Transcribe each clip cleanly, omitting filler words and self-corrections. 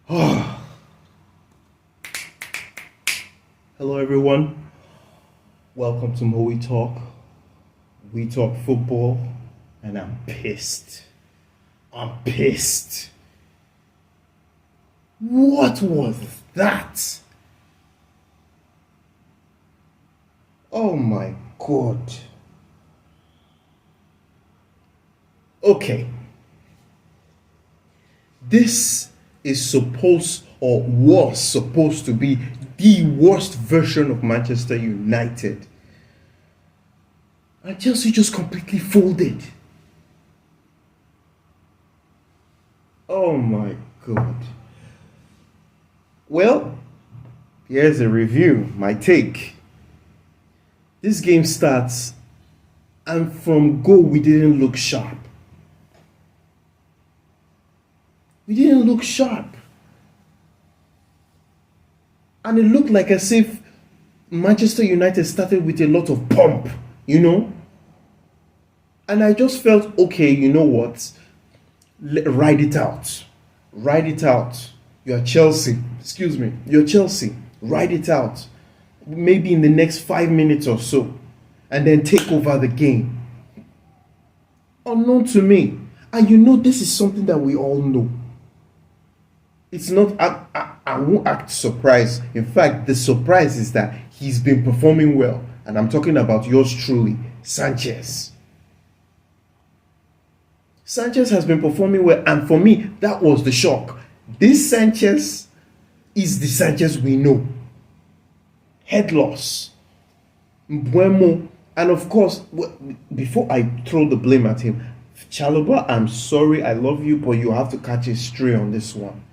Hello, everyone. Welcome to Moe Talk. We talk football, and I'm pissed. I'm pissed. What was that? Oh my God. Okay. This is supposed or was supposed to be the worst version of Manchester United. And Chelsea just completely folded. Oh my God. Well, here's a review, my take. This game starts, and from goal, we didn't look sharp. We didn't look sharp. And it looked like as if Manchester United started with a lot of pomp, And I just felt, okay, you know what? Ride it out. Ride it out. You're Chelsea. Excuse me. You're Chelsea. Ride it out. Maybe in the next 5 minutes or so. And then take over the game. Unknown to me. And this is something that we all know. It's not, I won't act surprised. In fact, the surprise is that he's been performing well. And I'm talking about yours truly, Sanchez. Sanchez has been performing well. And for me, that was the shock. This Sanchez is the Sanchez we know. Head loss. Mbuemo. And of course, before I throw the blame at him, Chalobah, I'm sorry, I love you, but you have to catch a stray on this one.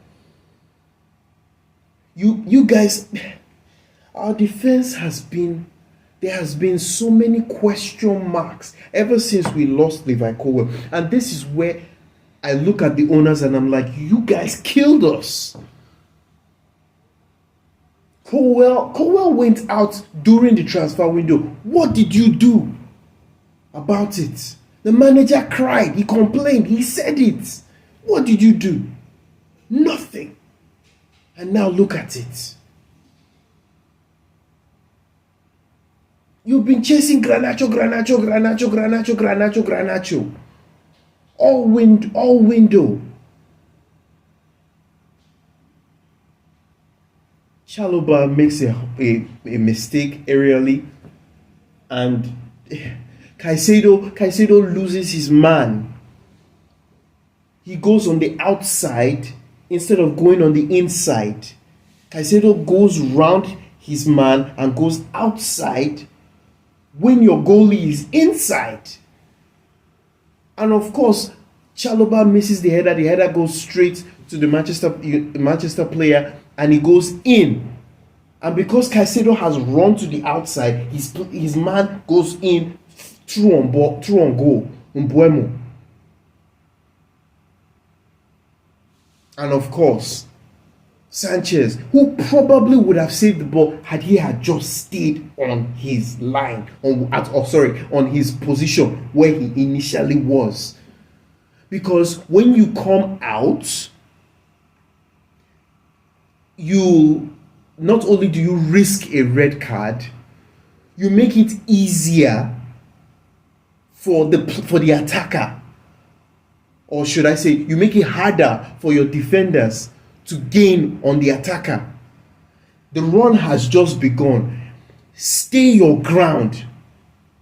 You guys, our defense there has been so many question marks ever since we lost Levi Colwell. And this is where I look at the owners and I'm like, you guys killed us. Colwell went out during the transfer window. What did you do about it? The manager cried, he complained, he said it. What did you do? Nothing. And now look at it. You've been chasing Garnacho. All window. Chalobah makes a mistake aerially, and Caicedo loses his man. He goes on the outside instead of going on the inside. Caicedo goes round his man and goes outside when your goalie is inside. And of course, Chalobah misses the header. The header goes straight to the Manchester player and he goes in. And because Caicedo has run to the outside, his man goes in through on goal. Mbuemo. And of course, Sanchez, who probably would have saved the ball had he just stayed on his line, on his position where he initially was. Because when you come out, not only do you risk a red card, you make it easier for the attacker. Or should I say, you make it harder for your defenders to gain on the attacker. The run has just begun. Stay your ground.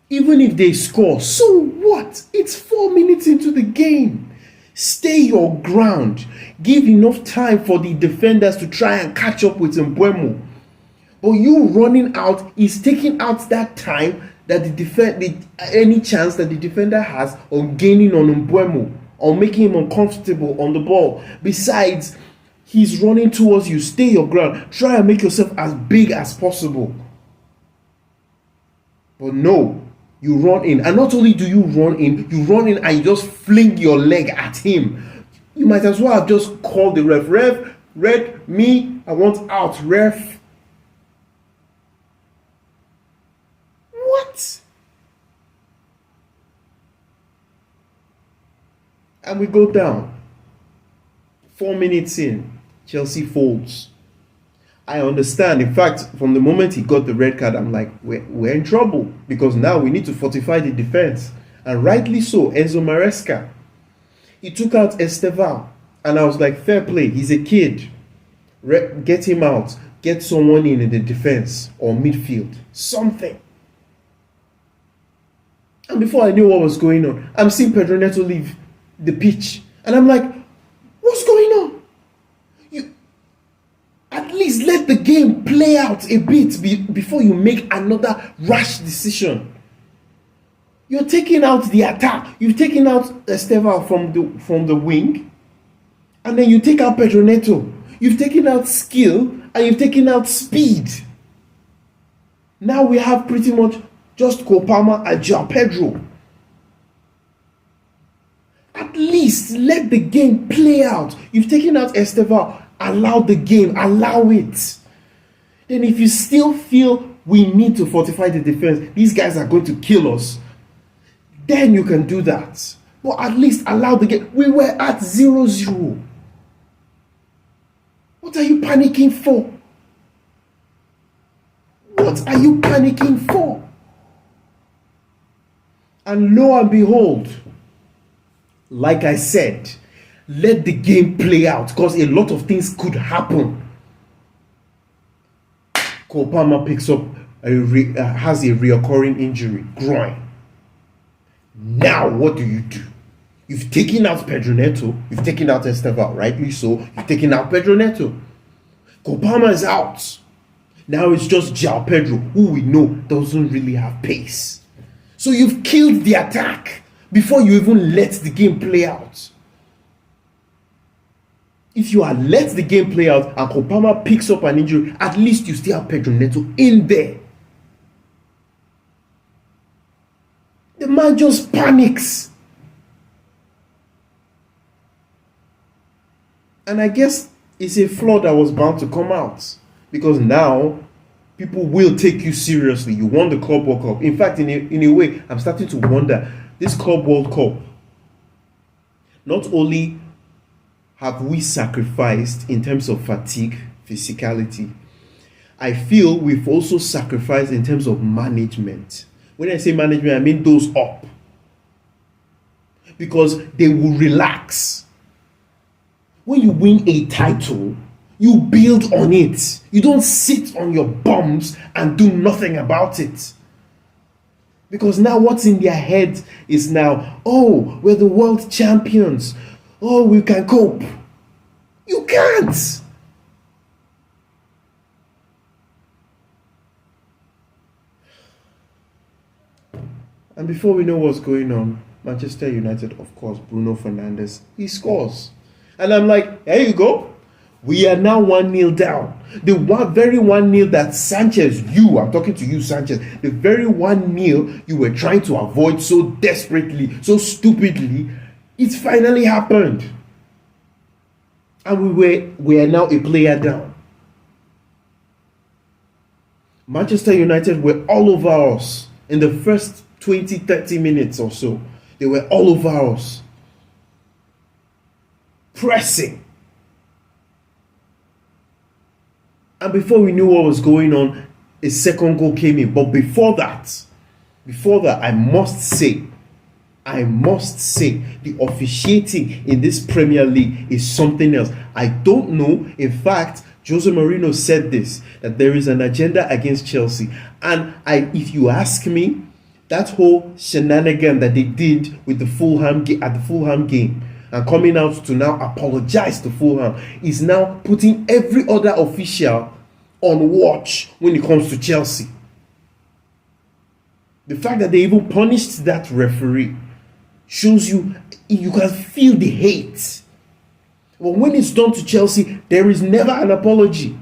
Even if they score, so what? It's 4 minutes into the game. Stay your ground. Give enough time for the defenders to try and catch up with Mbuemo. But you running out is taking out that time that any chance that the defender has of gaining on Mbuemo or making him uncomfortable on the ball. Besides, he's running towards you. Stay your ground. Try and make yourself as big as possible. But no, you run in. And not only do you run in and you just fling your leg at him. You might as well have just called the ref. Red, me, I want out. Ref. What? And we go down. 4 minutes in. Chelsea folds. I understand. In fact, from the moment he got the red card, I'm like, we're in trouble, because now we need to fortify the defense. And rightly so. Enzo Maresca, he took out Esteval, and I was like, fair play, he's a kid. Get him out. Get someone in the defense or midfield. Something. And before I knew what was going on, I'm seeing Pedro Neto leave the pitch. And I'm like, what's going on? You at least let the game play out a bit before you make another rash decision. You're taking out the attack. You've taken out Esteval from the wing. And then you take out Pedro Neto. You've taken out skill and you've taken out speed. Now we have pretty much just Cole Palmer and João Pedro. At least let the game play out. You've taken out Esteval. Allow the game. Allow it. Then if you still feel we need to fortify the defense, these guys are going to kill us, then you can do that. But at least allow the game. We were at 0-0. What are you panicking for? What are you panicking for? And lo and behold, like I said, let the game play out, because a lot of things could happen. Cole Palmer picks up has a reoccurring injury, groin. Now what do? You've taken out Pedro Neto, you've taken out Esteval, rightly so, you've taken out Pedro Neto. Cole Palmer is out. Now it's just João Pedro, who we know doesn't really have pace. So you've killed the attack before you even let the game play out. If you had let the game play out and Cole Palmer picks up an injury, at least you still have Pedro Neto in there. The man just panics. And I guess it's a flaw that was bound to come out, because now people will take you seriously. You won the Club World Cup. In fact, in a way, I'm starting to wonder, this Club World Cup, not only have we sacrificed in terms of fatigue, physicality, I feel we've also sacrificed in terms of management. When I say management, I mean those up. Because they will relax. When you win a title, you build on it. You don't sit on your bums and do nothing about it. Because now what's in their head is now, oh, we're the world champions. Oh, we can cope. You can't. And before we know what's going on, Manchester United, of course, Bruno Fernandes, he scores. And I'm like, there you go. We are now 1-0 down. The very 1-0 that Sanchez, I'm talking to you, Sanchez, the very 1-0 you were trying to avoid so desperately, so stupidly, it finally happened. And we are now a player down. Manchester United were all over us in the first 20-30 minutes or so. They were all over us. Pressing. And before we knew what was going on, a second goal came in. But before that, I must say, the officiating in this Premier League is something else. I don't know. In fact, Jose Mourinho said this, that there is an agenda against Chelsea. And if you ask me, that whole shenanigan that they did with the Fulham at the Fulham game, and coming out to now apologize to Fulham, is now putting every other official on watch when it comes to Chelsea. The fact that they even punished that referee shows you can feel the hate. But when it's done to Chelsea, there is never an apology.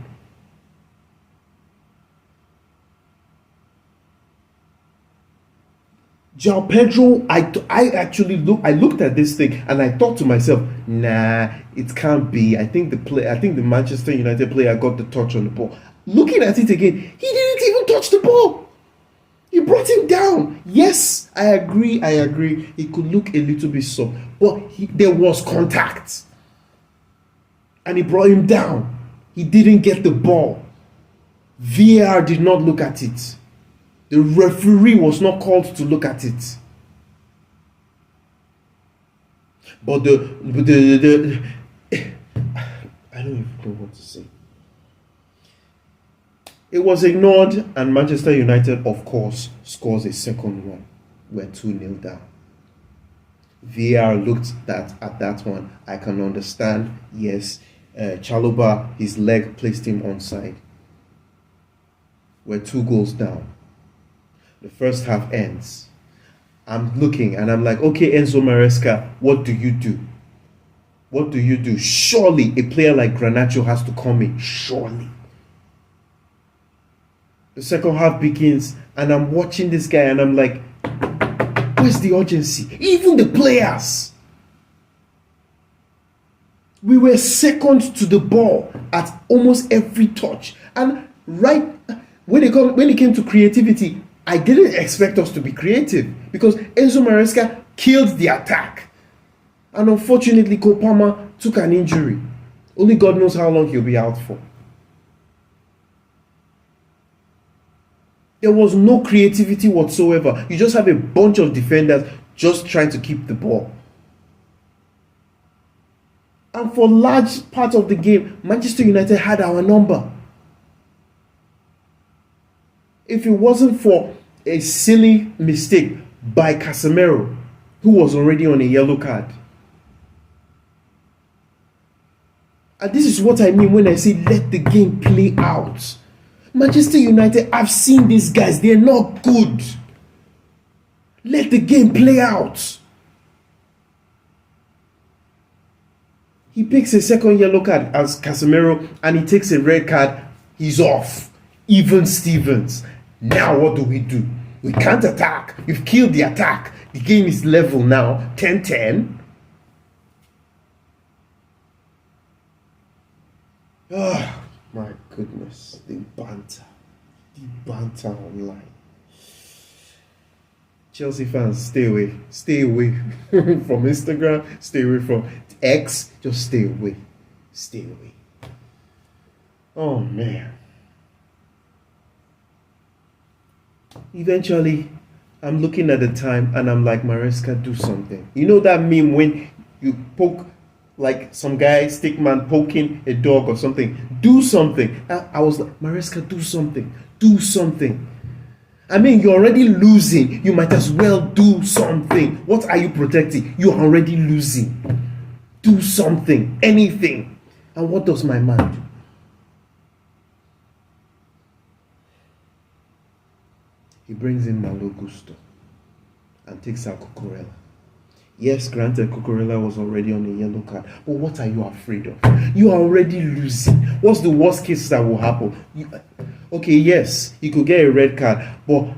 João Pedro, I looked at this thing and I thought to myself, nah, it can't be. I think the Manchester United player got the touch on the ball. Looking at it again, he didn't even touch the ball. He brought him down. Yes, I agree. It could look a little bit soft, but there was contact. and he brought him down. He didn't get the ball. VAR did not look at it. The referee was not called to look at it. But the I don't even know what to say. It was ignored, and Manchester United, of course, scores a second one. We're 2-0 down. VAR looked at that one. I can understand. Yes, Chalobah, his leg placed him onside. We're 2 goals down. The first half ends. I'm looking and I'm like, okay, Enzo Maresca, what do you do? What do you do? Surely a player like Garnacho has to come in. Surely. The second half begins and I'm watching this guy and I'm like, where's the urgency? Even the players. We were second to the ball at almost every touch. And right when it came to creativity, I didn't expect us to be creative because Enzo Maresca killed the attack. And unfortunately, Kopama took an injury. Only God knows how long he'll be out for. There was no creativity whatsoever. You just have a bunch of defenders just trying to keep the ball. And for large part of the game, Manchester United had our number. If it wasn't for a silly mistake by Casemiro, who was already on a yellow card. And this is what I mean when I say let the game play out. Manchester United, I've seen these guys, they're not good. Let the game play out. He picks a second yellow card as Casemiro and he takes a red card. He's off. Even Stevens. Now what do? We can't attack. You've killed the attack. The game is level now. 10-10. Oh, my goodness. The banter. The banter online. Chelsea fans, stay away. Stay away from Instagram. Stay away from X. Just stay away. Stay away. Oh, man. Eventually, I'm looking at the time and I'm like, Maresca, do something. You know that meme when you poke, like some guy, stickman poking a dog or something? Do something. I was like, Maresca, do something. Do something. I mean, you're already losing. You might as well do something. What are you protecting? You're already losing. Do something. Anything. And what does my man do? He brings in Malo Gusto and takes out Cucurella. Yes, granted, Cucurella was already on a yellow card, but what are you afraid of? You are already losing. What's the worst case that will happen? Okay, yes, you could get a red card, but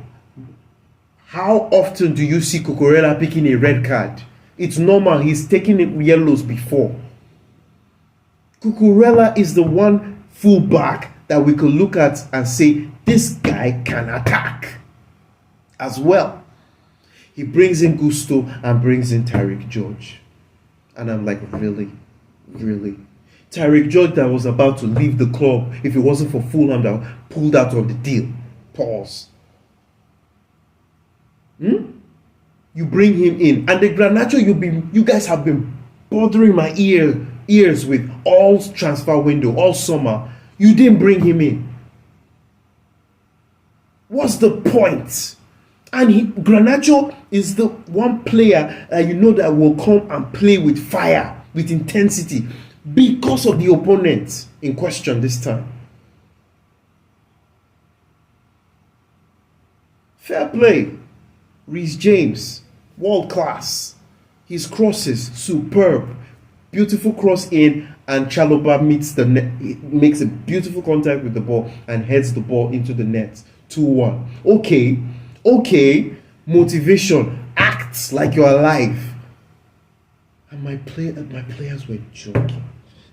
how often do you see Cucurella picking a red card? It's normal. He's taking yellows before. Cucurella is the one fullback that we could look at and say, this guy can attack as well. He brings in Gusto and brings in Tariq George. And I'm like, really? Really? Tariq George that was about to leave the club if it wasn't for Fulham that pulled out of the deal. Pause. You bring him in. And the Garnacho you guys have been bothering my ears with all transfer window, all summer. You didn't bring him in. What's the point? And Garnacho is the one player you know that will come and play with fire, with intensity, because of the opponent in question this time. Fair play. Reece James, world class. His crosses, superb. Beautiful cross in, and Chalobah meets the net. He makes a beautiful contact with the ball and heads the ball into the net. 2-1. Okay, motivation, acts like you're alive. And my players were joking.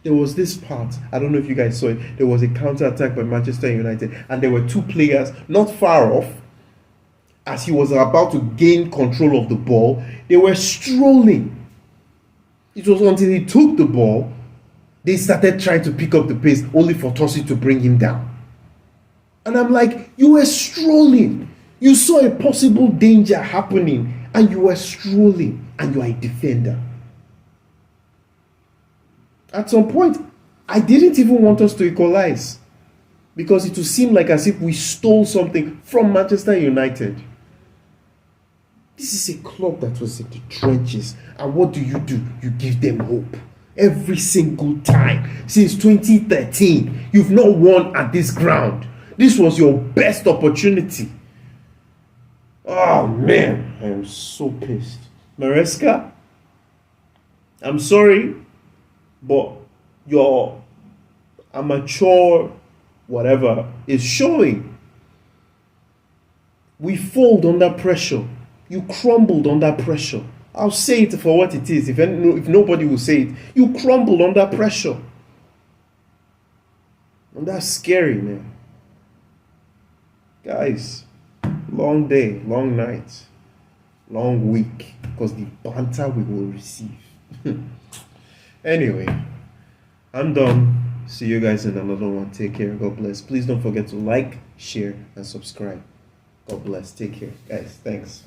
There was this part, I don't know if you guys saw it, there was a counter-attack by Manchester United, and there were two players not far off. As he was about to gain control of the ball, they were strolling. It was until he took the ball They started trying to pick up the pace only for Tosin to bring him down. And I'm like, you were strolling. You saw a possible danger happening and you were strolling and you are a defender. At some point, I didn't even want us to equalize because it would seem like as if we stole something from Manchester United. This is a club that was in the trenches. And what do? You give them hope. Every single time since 2013, you've not won at this ground. This was your best opportunity. Oh man, I am so pissed. Maresca, I'm sorry, but your amateur whatever is showing. We fold under pressure. You crumbled under pressure. I'll say it for what it is. If nobody will say it, you crumbled under pressure. And that's scary, man. Guys, long day, long night, long week, because the banter we will receive. Anyway, I'm done. See you guys in another one. Take care. God bless. Please don't forget to like, share, and subscribe. God bless. Take care, guys. Thanks.